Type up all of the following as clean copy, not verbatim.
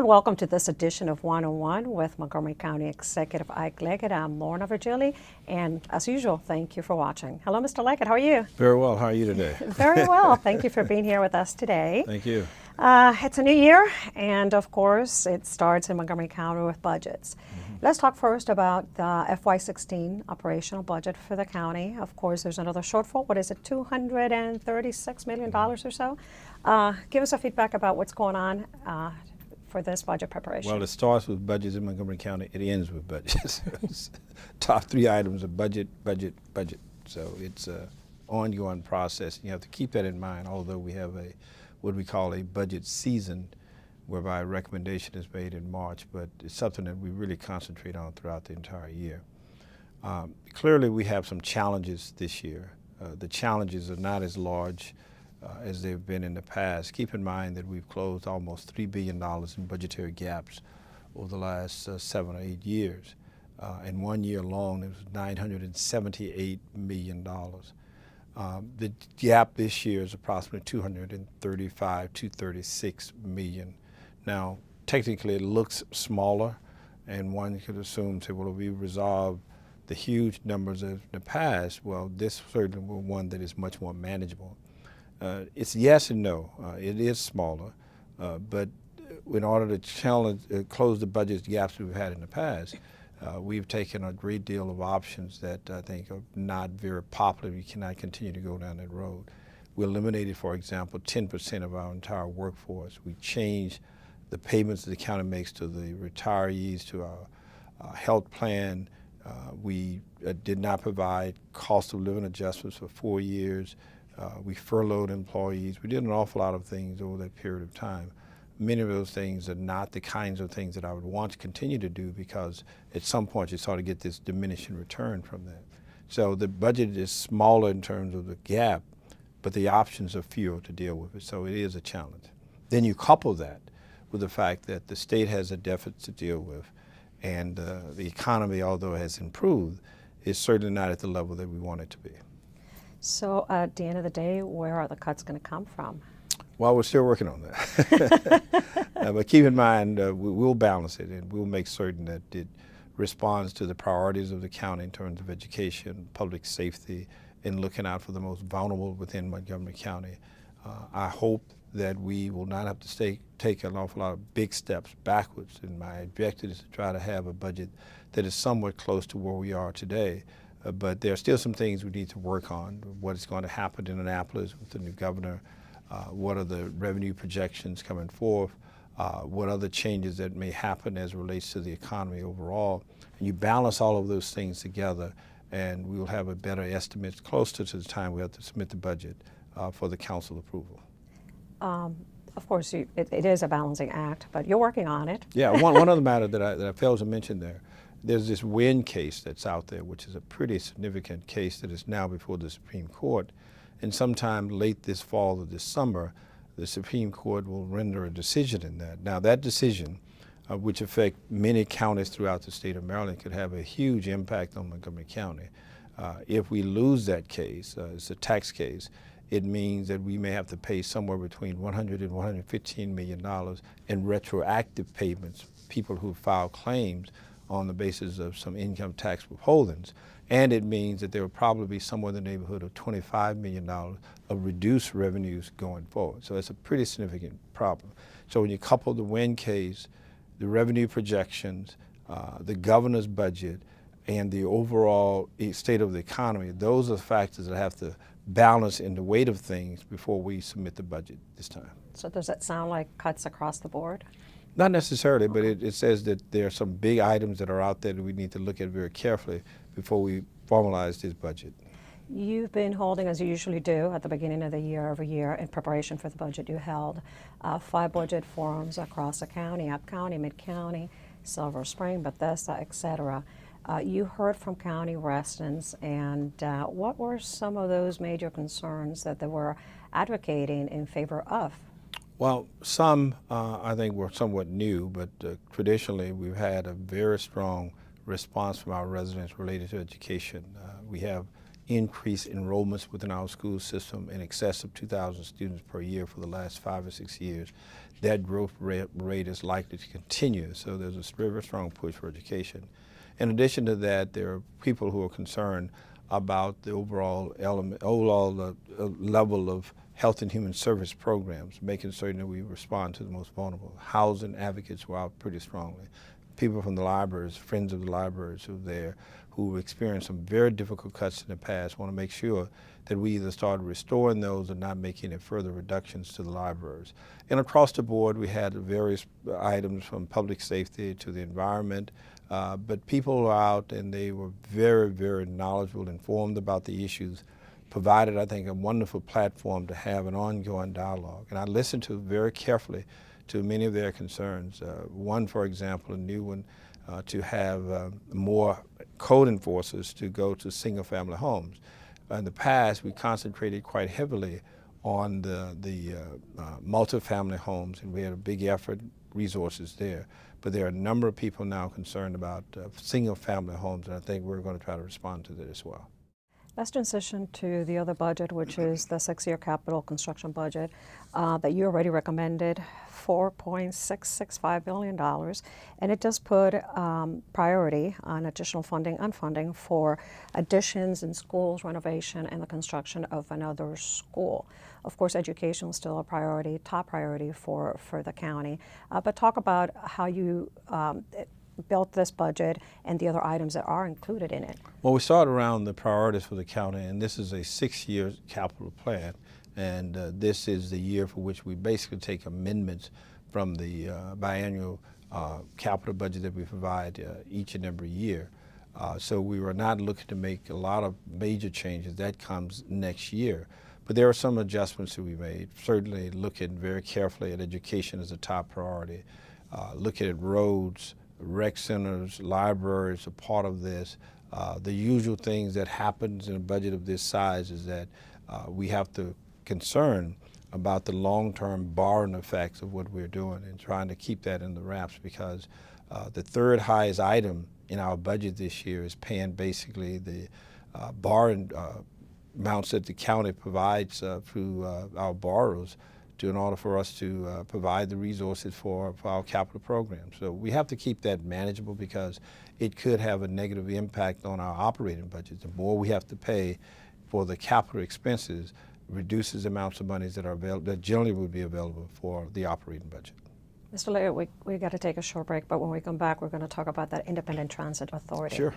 and welcome to this edition of One-on-One with Montgomery County Executive Ike Leggett. I'm Lorna Virgili, and as usual, thank you for watching. Hello, Mr. Leggett. How are you? Very well. How are you today? Very well. Thank you for being here with us today. Thank you. It's a new year, and of course, it starts in Montgomery County with budgets. Let's talk first about the FY16 operational budget for the county. Of course, there's another shortfall. What is it, $236 million or so? Give us a feedback about what's going on for this budget preparation. Well, it starts with budgets in Montgomery County. It ends with budgets. Top three items are budget, budget, budget. So it's an ongoing process. You have to keep that in mind, although we have what we call a budget season, whereby a recommendation is made in March, but it's something that we really concentrate on throughout the entire year. Clearly, we have some challenges this year. The challenges are not as large as they've been in the past. Keep in mind that we've closed almost $3 billion in budgetary gaps over the last 7 or 8 years. In 1 year alone, it was $978 million. The gap this year is approximately $236 million. Now, technically, it looks smaller, and one could assume, say, well, if we resolve the huge numbers of the past, well, this certainly will one that is much more manageable. It's yes and no. It is smaller, but in order to close the budget gaps we've had in the past, we've taken a great deal of options that I think are not very popular. We cannot continue to go down that road. We eliminated, for example, 10% of our entire workforce. We changed the payments that the county makes to the retirees, to our health plan. We did not provide cost of living adjustments for 4 years. We furloughed employees. We did an awful lot of things over that period of time. Many of those things are not the kinds of things that I would want to continue to do, because at some point you sort of get this diminishing return from that. So the budget is smaller in terms of the gap, but the options are fewer to deal with it. So it is a challenge. Then you couple that with the fact that the state has a deficit to deal with, and the economy, although it has improved, is certainly not at the level that we want it to be. So at the end of the day, where are the cuts going to come from? Well, we're still working on that. But keep in mind, we'll balance it, and we'll make certain that it responds to the priorities of the county in terms of education, public safety, and looking out for the most vulnerable within Montgomery County. I hope that we will not have to take an awful lot of big steps backwards, and my objective is to try to have a budget that is somewhat close to where we are today. But there are still some things we need to work on. What is going to happen in Annapolis with the new governor? What are the revenue projections coming forth? What other changes that may happen as it relates to the economy overall? And you balance all of those things together, and we will have a better estimate closer to the time we have to submit the budget for the council approval. Of course, it is a balancing act, but you're working on it. Yeah, one other matter that I failed to mention there's this Wynn case that's out there, which is a pretty significant case that is now before the Supreme Court. And sometime late this fall or this summer, the Supreme Court will render a decision in that. Now, that decision, which affects many counties throughout the state of Maryland, could have a huge impact on Montgomery County. If we lose that case, it's a tax case, it means that we may have to pay somewhere between $100 and $115 million in retroactive payments, people who file claims on the basis of some income tax withholdings. And it means that there will probably be somewhere in the neighborhood of $25 million of reduced revenues going forward. So it's a pretty significant problem. So when you couple the Wynn case, the revenue projections, the governor's budget, and the overall state of the economy, those are factors that have to balance in the weight of things before we submit the budget this time. So does that sound like cuts across the board? Not necessarily, but it says that there are some big items that are out there that we need to look at very carefully before we formalize this budget. You've been holding, as you usually do, at the beginning of the year, every year, in preparation for the budget, you held 5 budget forums across the county, Up County, Mid County, Silver Spring, Bethesda, etc. You heard from county residents, and what were some of those major concerns that they were advocating in favor of? Well, some I think were somewhat new, but traditionally we've had a very strong response from our residents related to education. We have increased enrollments within our school system in excess of 2,000 students per year for the last 5 or 6 years. That growth rate is likely to continue, so there's a very strong push for education. In addition to that, there are people who are concerned about the overall level of health and human service programs, making certain that we respond to the most vulnerable. Housing advocates were out pretty strongly. People from the libraries, friends of the libraries who are there, who experienced some very difficult cuts in the past, want to make sure that we either start restoring those or not making any further reductions to the libraries. And across the board, we had various items from public safety to the environment, but people were out and they were very, very knowledgeable, informed about the issues, provided, I think, a wonderful platform to have an ongoing dialogue. And I listened to very carefully to many of their concerns. One, for example, a new one, to have more code enforcers to go to single-family homes. In the past, we concentrated quite heavily on the multifamily homes, and we had a big effort, resources there. But there are a number of people now concerned about single-family homes, and I think we're going to try to respond to that as well. Let's transition to the other budget, which is the 6-year capital construction budget that you already recommended, $4.665 billion. And it does put priority on additional funding and funding for additions in schools, renovation, and the construction of another school. Of course, education is still a priority, top priority for the county. But talk about how you built this budget and the other items that are included in it. Well, we started around the priorities for the county, and this is a 6-year capital plan, and this is the year for which we basically take amendments from the biannual capital budget that we provide each and every year. So we were not looking to make a lot of major changes. That comes next year. But there are some adjustments that we made. Certainly looking very carefully at education as a top priority, looking at roads, rec centers, libraries are part of this. The usual things that happens in a budget of this size is that we have to concern about the long-term borrowing effects of what we're doing and trying to keep that in the wraps, because the third highest item in our budget this year is paying basically the borrowing amounts that the county provides through our borrowers in order for us to provide the resources for our capital program. So we have to keep that manageable, because it could have a negative impact on our operating budget. The more we have to pay for the capital expenses reduces the amounts of monies that are available, that generally would be available for the operating budget. Mr. Leggett, we got to take a short break, but when we come back, we're going to talk about that Independent Transit Authority. Sure.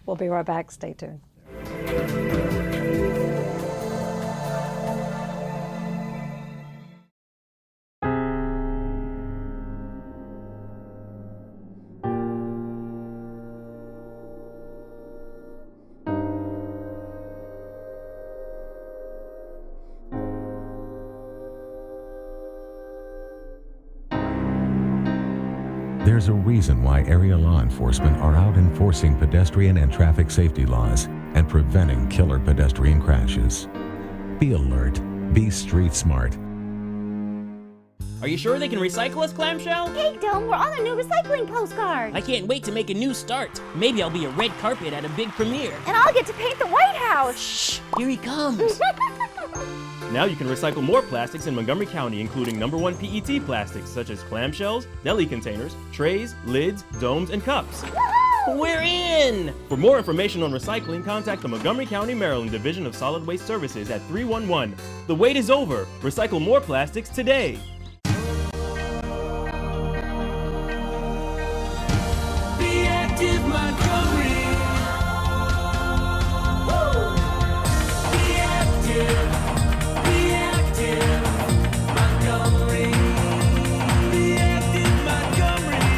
We'll be right back. Stay tuned. There's a reason why area law enforcement are out enforcing pedestrian and traffic safety laws and preventing killer pedestrian crashes. Be alert. Be street smart. Are you sure they can recycle us, Clamshell? Hey, Dome, we're on a new recycling postcard. I can't wait to make a new start. Maybe I'll be a red carpet at a big premiere. And I'll get to paint the White House. Shh, here he comes. Now you can recycle more plastics in Montgomery County, including #1 PET plastics such as clamshells, deli containers, trays, lids, domes, and cups. We're in! For more information on recycling, contact the Montgomery County, Maryland Division of Solid Waste Services at 311. The wait is over. Recycle more plastics today. Be active, Montgomery. Be active. Be active, Montgomery. Be active, Montgomery.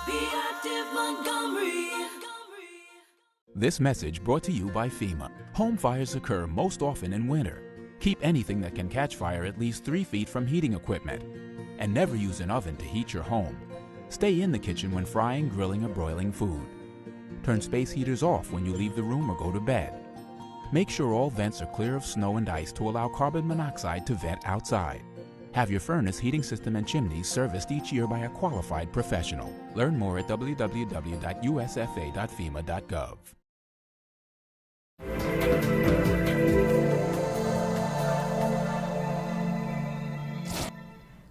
Be active, Montgomery. This message brought to you by FEMA. Home fires occur most often in winter. Keep anything that can catch fire at least 3 feet from heating equipment. And never use an oven to heat your home. Stay in the kitchen when frying, grilling, or broiling food. Turn space heaters off when you leave the room or go to bed. Make sure all vents are clear of snow and ice to allow carbon monoxide to vent outside. Have your furnace, heating system, and chimneys serviced each year by a qualified professional. Learn more at www.usfa.fema.gov.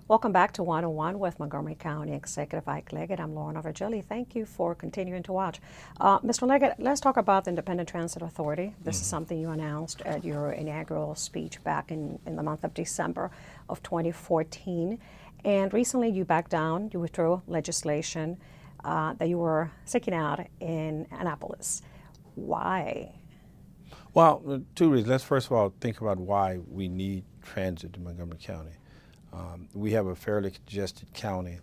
Welcome back to 101 with Montgomery County Executive Ike Leggett. I'm Lauren Overgilly. Thank you for continuing to watch. Mr. Leggett, let's talk about the Independent Transit Authority. This is something you announced at your inaugural speech back in the month of December of 2014. And recently you backed down, you withdrew legislation that you were seeking out in Annapolis. Why? Well, two reasons. Let's first of all think about why we need transit in Montgomery County. We have a fairly congested county,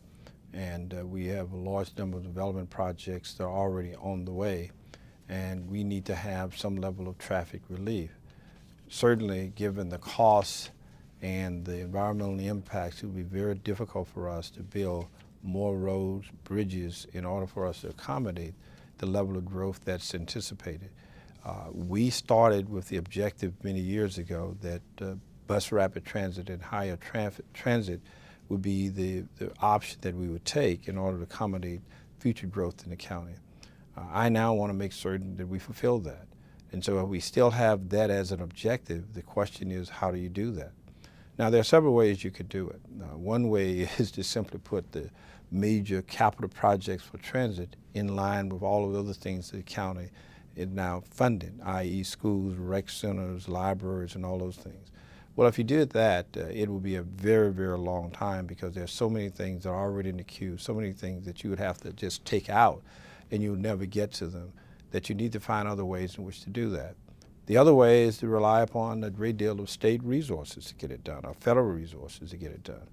and we have a large number of development projects that are already on the way, and we need to have some level of traffic relief. Certainly, given the costs and the environmental impacts, it would be very difficult for us to build more roads, bridges, in order for us to accommodate the level of growth that's anticipated. We started with the objective many years ago that bus rapid transit and higher transit would be the option that we would take in order to accommodate future growth in the county. I now want to make certain that we fulfill that. And so if we still have that as an objective, the question is, how do you do that? Now, there are several ways you could do it. One way is to simply put the major capital projects for transit in line with all of the other things that the county is now funding, i.e. schools, rec centers, libraries, and all those things. Well, if you did that, it would be a very, very long time because there's so many things that are already in the queue, so many things that you would have to just take out and you would never get to them, that you need to find other ways in which to do that. The other way is to rely upon a great deal of state resources to get it done, or federal resources to get it done.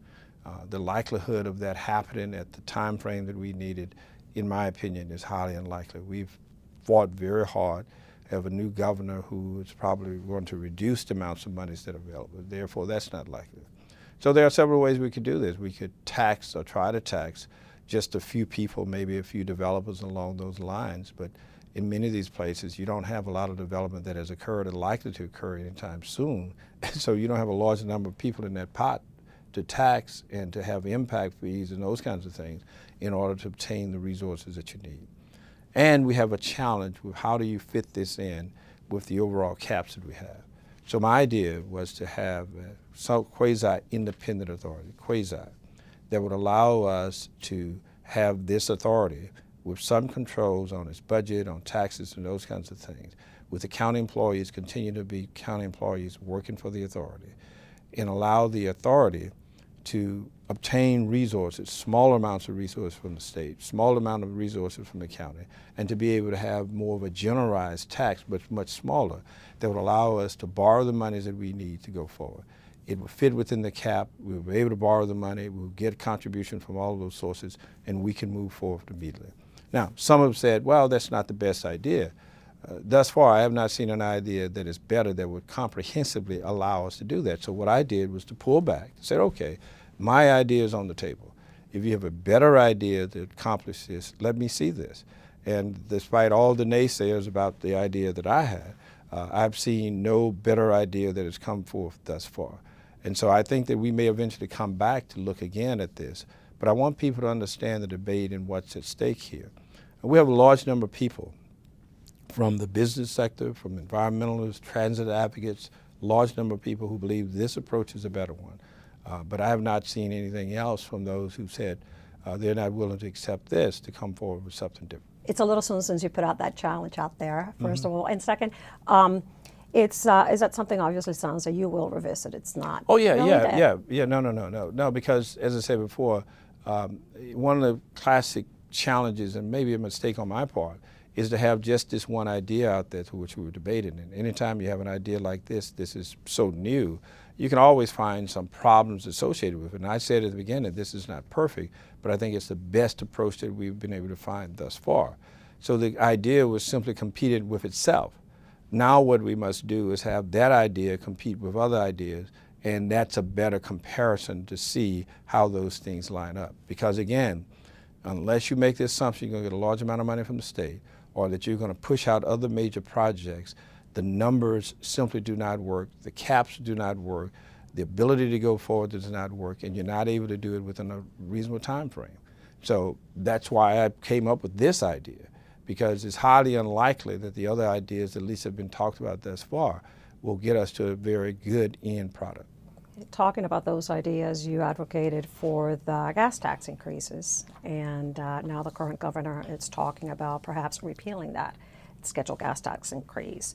The likelihood of that happening at the time frame that we needed, in my opinion, is highly unlikely. We've fought very hard, have a new governor who is probably going to reduce the amounts of monies that are available. Therefore, that's not likely. So there are several ways we could do this. We could tax or try to tax just a few people, maybe a few developers along those lines, but in many of these places, you don't have a lot of development that has occurred and likely to occur anytime soon. So you don't have a large number of people in that pot to tax and to have impact fees and those kinds of things in order to obtain the resources that you need. And we have a challenge with how do you fit this in with the overall caps that we have. So my idea was to have some quasi-independent authority, that would allow us to have this authority with some controls on its budget, on taxes, and those kinds of things, with the county employees continue to be county employees working for the authority, and allow the authority to obtain resources, small amounts of resources from the state, small amount of resources from the county, and to be able to have more of a generalized tax, but much smaller, that would allow us to borrow the monies that we need to go forward. It would fit within the cap, we will be able to borrow the money, we'll get contribution from all of those sources, and we can move forward immediately. Now, some have said, well, that's not the best idea. Thus far, I have not seen an idea that is better that would comprehensively allow us to do that. So what I did was to pull back, to say, okay, my idea is on the table. If you have a better idea to accomplish this, let me see this. And despite all the naysayers about the idea that I had, I've seen no better idea that has come forth thus far. And so I think that we may eventually come back to look again at this, but I want people to understand the debate and what's at stake here. And we have a large number of people from the business sector, from environmentalists, transit advocates, large number of people who believe this approach is a better one. But I have not seen anything else from those who said they're not willing to accept this to come forward with something different. It's a little soon since you put out that challenge out there, first of all. And second, is that something obviously sounds that you will revisit? It's not. Oh yeah, no, because as I said before, one of the classic challenges, and maybe a mistake on my part, is to have just this one idea out there to which we were debating. And anytime you have an idea like this is so new, you can always find some problems associated with it. And I said at the beginning, this is not perfect, but I think it's the best approach that we've been able to find thus far. So the idea was simply competed with itself. Now what we must do is have that idea compete with other ideas, and that's a better comparison to see how those things line up. Because again, unless you make the assumption you're going to get a large amount of money from the state, or that you're going to push out other major projects, the numbers simply do not work, the caps do not work, the ability to go forward does not work, and you're not able to do it within a reasonable time frame. So that's why I came up with this idea, because it's highly unlikely that the other ideas that at least have been talked about thus far will get us to a very good end product. Talking about those ideas, you advocated for the gas tax increases, and now the current governor is talking about perhaps repealing that scheduled gas tax increase.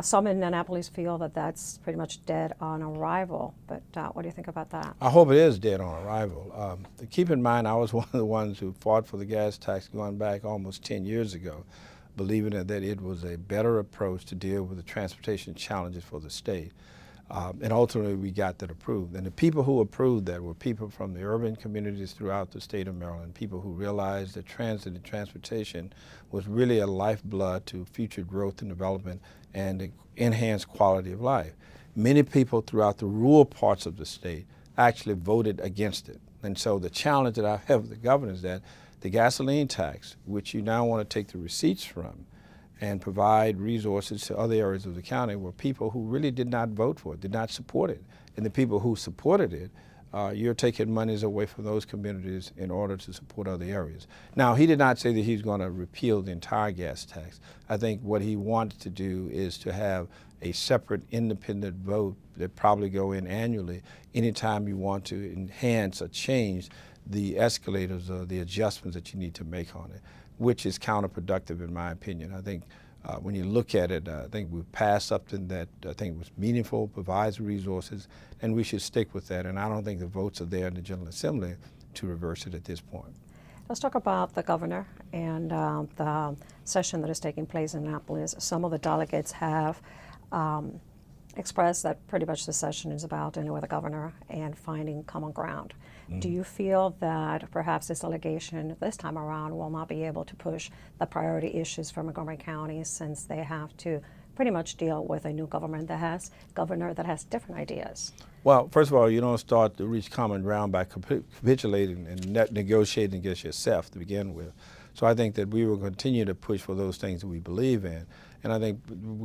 Some in Annapolis feel that that's pretty much dead on arrival, but what do you think about that? I hope it is dead on arrival. Keep in mind, I was one of the ones who fought for the gas tax going back almost 10 years ago, believing that it was a better approach to deal with the transportation challenges for the state. And ultimately, we got that approved. And the people who approved that were people from the urban communities throughout the state of Maryland, people who realized that transit and transportation was really a lifeblood to future growth and development and enhanced quality of life. Many people throughout the rural parts of the state actually voted against it. And so the challenge that I have with the governor is that the gasoline tax, which you now want to take the receipts from, and provide resources to other areas of the county where people who really did not vote for it, did not support it. And the people who supported it, you're taking monies away from those communities in order to support other areas. Now, he did not say that he's going to repeal the entire gas tax. I think what he wanted to do is to have a separate independent vote that probably go in annually anytime you want to enhance or change the escalators or the adjustments that you need to make on it, which is counterproductive in my opinion. I think when you look at it, I think we've passed something that I think was meaningful, provides resources, and we should stick with that. And I don't think the votes are there in the General Assembly to reverse it at this point. Let's talk about the governor and the session that is taking place in Annapolis. Some of the delegates have expressed that pretty much the session is about dealing with the governor and finding common ground. Do you feel that perhaps this delegation this time around will not be able to push the priority issues for Montgomery County since they have to pretty much deal with a new governor that has different ideas? Well, first of all, you don't start to reach common ground by capitulating and negotiating against yourself to begin with. So I think that we will continue to push for those things that we believe in. And I think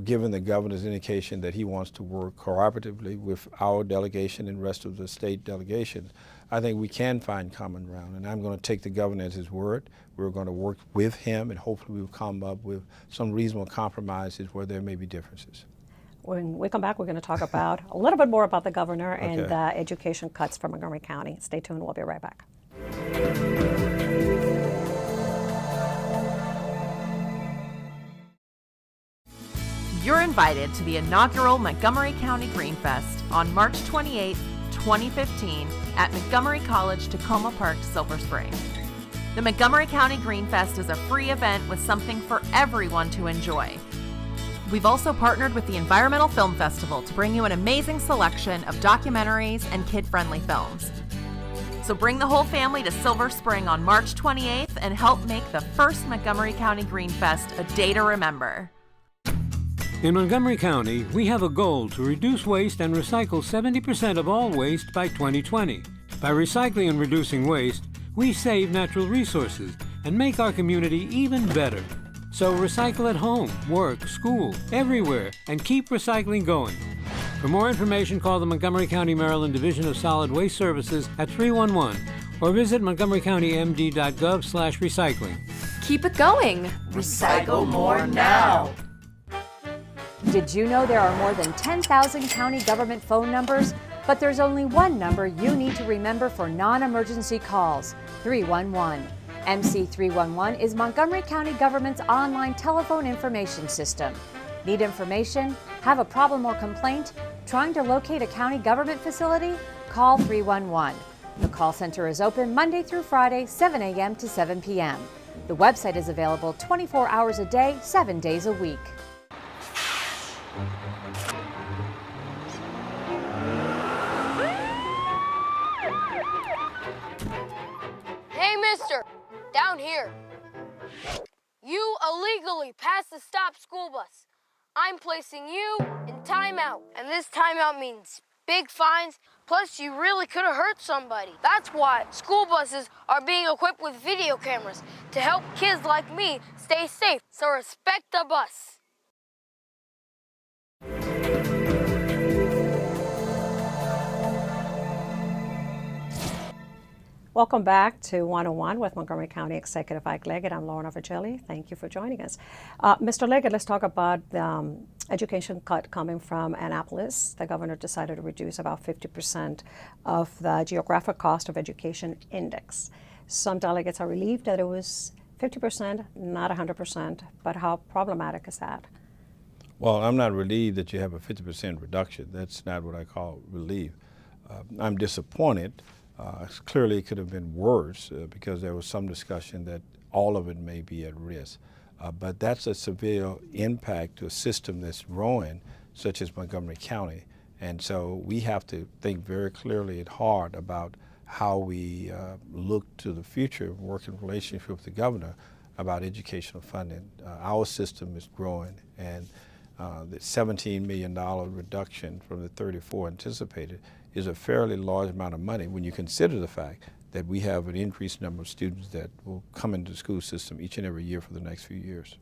given the governor's indication that he wants to work cooperatively with our delegation and rest of the state delegations, I think we can find common ground. And I'm going to take the governor at his word. We're going to work with him, and hopefully we'll come up with some reasonable compromises where there may be differences. When we come back, we're going to talk about a little bit more about the governor and education cuts for Montgomery County. Stay tuned. We'll be right back. You're invited to the inaugural Montgomery County Green Fest on March 28, 2015 at Montgomery College Tacoma Park, Silver Spring. The Montgomery County Green Fest is a free event with something for everyone to enjoy. We've also partnered with the Environmental Film Festival to bring you an amazing selection of documentaries and kid-friendly films. So bring the whole family to Silver Spring on March 28th and help make the first Montgomery County Green Fest a day to remember. In Montgomery County, we have a goal to reduce waste and recycle 70% of all waste by 2020. By recycling and reducing waste, we save natural resources and make our community even better. So recycle at home, work, school, everywhere, and keep recycling going. For more information, call the Montgomery County, Maryland Division of Solid Waste Services at 311 or visit montgomerycountymd.gov/recycling. Keep it going! Recycle more now. Did you know there are more than 10,000 county government phone numbers? But there's only one number you need to remember for non-emergency calls, 311. MC311 is Montgomery County government's online telephone information system. Need information? Have a problem or complaint? Trying to locate a county government facility? Call 311. The call center is open Monday through Friday, 7 a.m. to 7 p.m. The website is available 24 hours a day, 7 days a week. Hey, mister, down here. You illegally passed the stop school bus. I'm placing you in timeout, and this timeout means big fines, plus you really could have hurt somebody. That's why school buses are being equipped with video cameras to help kids like me stay safe, so respect the bus. Welcome back to 101 with Montgomery County Executive Ike Leggett. I'm Lorna Virgili. Thank you for joining us. Mr. Leggett, let's talk about the education cut coming from Annapolis. The governor decided to reduce about 50% of the geographic cost of education index. Some delegates are relieved that it was 50%, not 100%, but how problematic is that? Well, I'm not relieved that you have a 50% reduction. That's not what I call relief. I'm disappointed. Clearly, it could have been worse because there was some discussion that all of it may be at risk. But that's a severe impact to a system that's growing, such as Montgomery County. And so we have to think very clearly and hard about how we look to the future, work in relationship with the governor about educational funding. Our system is growing, and the $17 million reduction from the 34 anticipated is a fairly large amount of money when you consider the fact that we have an increased number of students that will come into the school system each and every year for the next few years.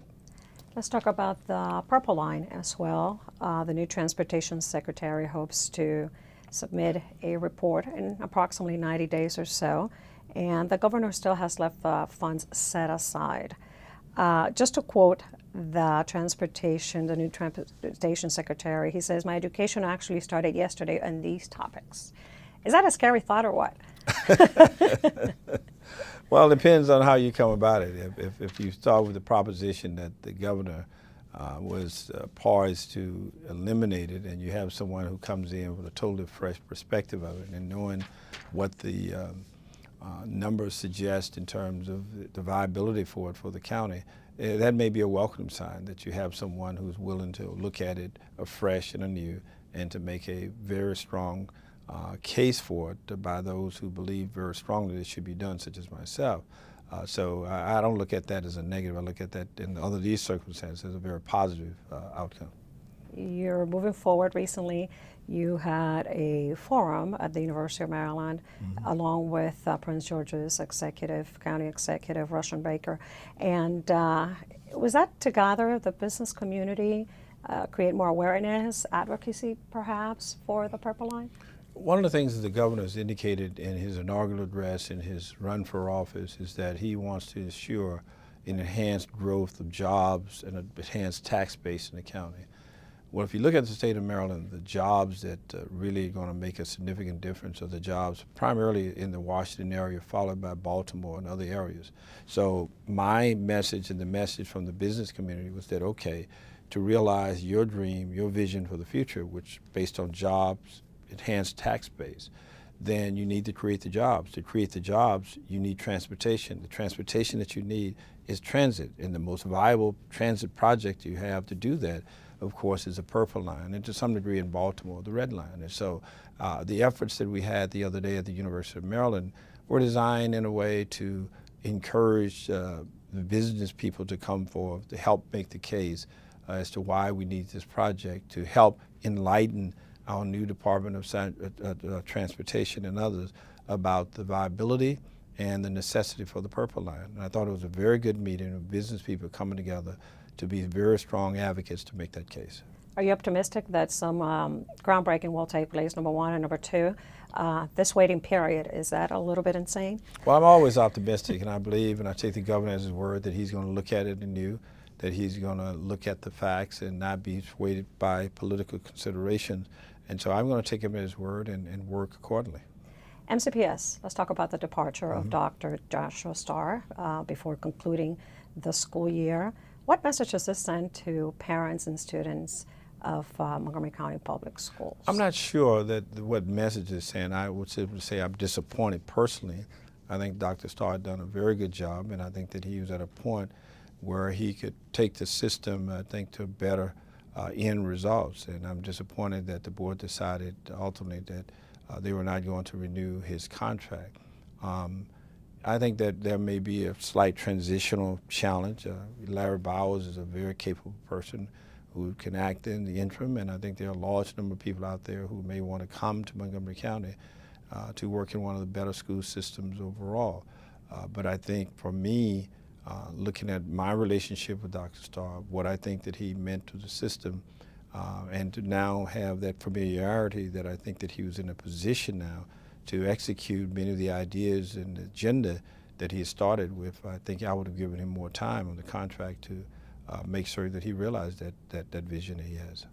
Let's talk about the Purple Line as well. The new Transportation Secretary hopes to submit a report in approximately 90 days or so, and the governor still has left the funds set aside. Just to quote the new Transportation Secretary, he says, "My education actually started yesterday on these topics." Is that a scary thought or what? Well, it depends on how you come about it. If you start with the proposition that the governor was poised to eliminate it, and you have someone who comes in with a totally fresh perspective of it and knowing what the numbers suggest in terms of the viability for it for the county, that may be a welcome sign that you have someone who's willing to look at it afresh and anew and to make a very strong case for it by those who believe very strongly it should be done, such as myself. So I don't look at that as a negative. I look at that in other these circumstances as a very positive outcome. You're moving forward. Recently, you had a forum at the University of Maryland, along with Prince George's county executive, Russian Baker. And was that to gather the business community, create more awareness, advocacy perhaps for the Purple Line? One of the things that the governor has indicated in his inaugural address in his run for office is that he wants to ensure an enhanced growth of jobs and an enhanced tax base in the county. Well, if you look at the state of Maryland, the jobs that really are going to make a significant difference are the jobs primarily in the Washington area, followed by Baltimore and other areas. So my message and the message from the business community was that, okay, to realize your dream, your vision for the future, which based on jobs, enhanced tax base, then you need to create the jobs. To create the jobs, you need transportation. The transportation that you need is transit, and the most viable transit project you have to do that, of course, is the Purple Line, and to some degree in Baltimore, the Red Line. And so the efforts that we had the other day at the University of Maryland were designed in a way to encourage the business people to come forward to help make the case as to why we need this project, to help enlighten our new Department of Transportation and others about the viability and the necessity for the Purple Line. And I thought it was a very good meeting of business people coming together to be very strong advocates to make that case. Are you optimistic that some groundbreaking will take place, number one, and number two? This waiting period, is that a little bit insane? Well, I'm always optimistic, and I believe, and I take the governor as his word, that he's going to look at it anew, that he's going to look at the facts and not be swayed by political considerations. And so I'm going to take him at his word and work accordingly. MCPS, let's talk about the departure of Dr. Joshua Starr before concluding the school year. What message does this send to parents and students of Montgomery County Public Schools? I'm not sure that what message is saying. I would simply say I'm disappointed personally. I think Dr. Starr had done a very good job, and I think that he was at a point where he could take the system, I think, to better end results. And I'm disappointed that the board decided ultimately that they were not going to renew his contract. I think that there may be a slight transitional challenge. Larry Bowers is a very capable person who can act in the interim, and I think there are a large number of people out there who may want to come to Montgomery County to work in one of the better school systems overall. But I think for me, looking at my relationship with Dr. Starr, what I think that he meant to the system, and to now have that familiarity that I think that he was in a position now to execute many of the ideas and the agenda that he started with. I think I would have given him more time on the contract to make sure that he realized that vision that he has.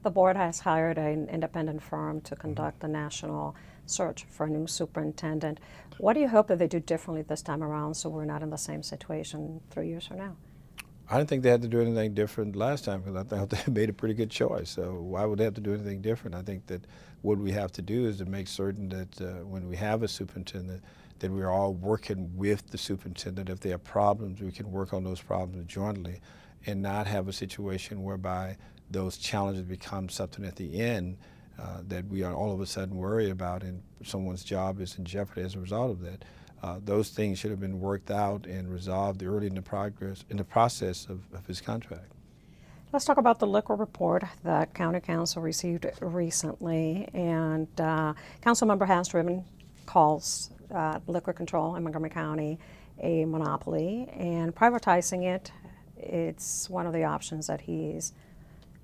The board has hired an independent firm to conduct the national search for a new superintendent. What do you hope that they do differently this time around so we're not in the same situation 3 years from now? I didn't think they had to do anything different last time because I thought they made a pretty good choice. So why would they have to do anything different? I think that what we have to do is to make certain that when we have a superintendent, that we're all working with the superintendent. If there are problems, we can work on those problems jointly and not have a situation whereby those challenges become something at the end that we are all of a sudden worried about and someone's job is in jeopardy as a result of that. Those things should have been worked out and resolved early in the process of his contract. Let's talk about the liquor report that County Council received recently, and Councilmember Hast-Ribbon calls liquor control in Montgomery County a monopoly, and privatizing it, it's one of the options that he's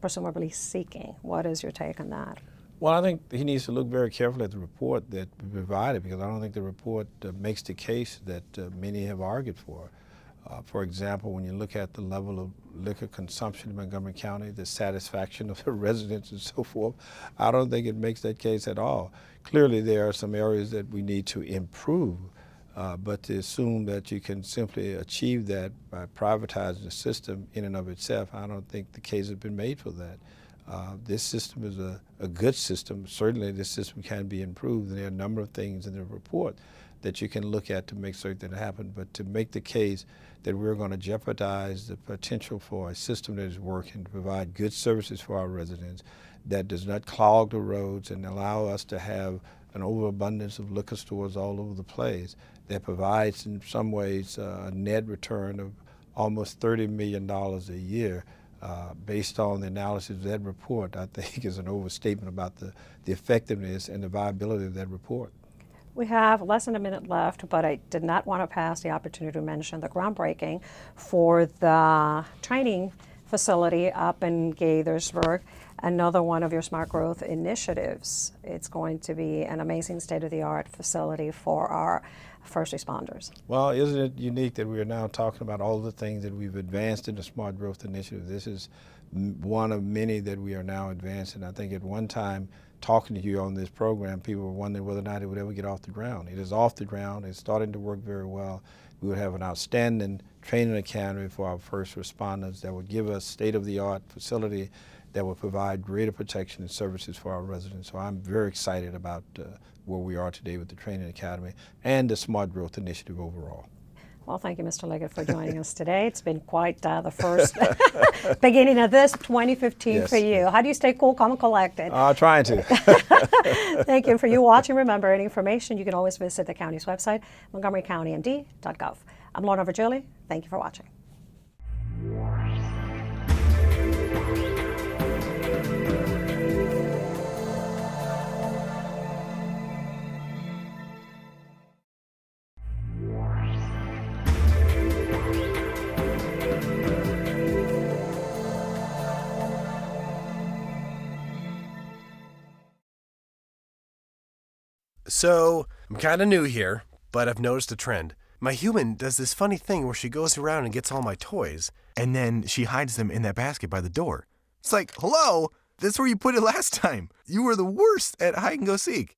presumably seeking. What is your take on that? Well, I think he needs to look very carefully at the report that we provided because I don't think the report makes the case that many have argued for. For example, when you look at the level of liquor consumption in Montgomery County, the satisfaction of the residents and so forth, I don't think it makes that case at all. Clearly, there are some areas that we need to improve, but to assume that you can simply achieve that by privatizing the system in and of itself, I don't think the case has been made for that. This system is a good system. Certainly this system can be improved. There are a number of things in the report that you can look at to make certain that happen, but to make the case that we're going to jeopardize the potential for a system that is working to provide good services for our residents, that does not clog the roads and allow us to have an overabundance of liquor stores all over the place, that provides in some ways a net return of almost $30 million a year, based on the analysis of that report, I think is an overstatement about the effectiveness and the viability of that report. We have less than a minute left, but I did not want to pass the opportunity to mention the groundbreaking for the training facility up in Gaithersburg, another one of your smart growth initiatives. It's going to be an amazing state-of-the-art facility for our first responders. Well, isn't it unique that we are now talking about all the things that we've advanced in the Smart Growth Initiative? This is one of many that we are now advancing. I think at one time, talking to you on this program, people were wondering whether or not it would ever get off the ground. It is off the ground. It's starting to work very well. We would have an outstanding training academy for our first responders that would give us state-of-the-art facility that will provide greater protection and services for our residents. So I'm very excited about where we are today with the Training Academy and the Smart Growth Initiative overall. Well, thank you, Mr. Liggett, for joining us today. It's been quite the first beginning of this 2015 yes, for you. Yes. How do you stay cool, calm, and collected? Trying to. Thank you for you watching. Remember, any information, you can always visit the county's website, montgomerycountymd.gov. I'm Lorna Virgili. Thank you for watching. So, I'm kind of new here, but I've noticed a trend. My human does this funny thing where she goes around and gets all my toys, and then she hides them in that basket by the door. It's like, hello, that's where you put it last time. You were the worst at hide and go seek.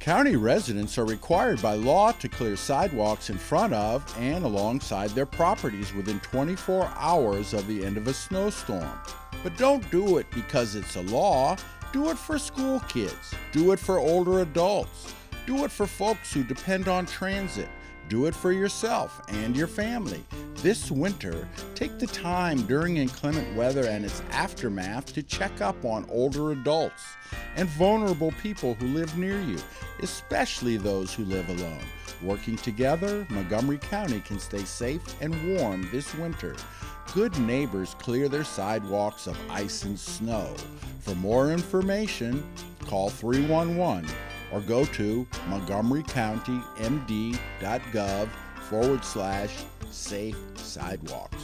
County residents are required by law to clear sidewalks in front of and alongside their properties within 24 hours of the end of a snowstorm. But don't do it because it's a law. Do it for school kids. Do it for older adults. Do it for folks who depend on transit. Do it for yourself and your family. This winter, take the time during inclement weather and its aftermath to check up on older adults and vulnerable people who live near you, especially those who live alone. Working together, Montgomery County can stay safe and warm this winter. Good neighbors clear their sidewalks of ice and snow. For more information, call 311 or go to montgomerycountymd.gov/safe sidewalks.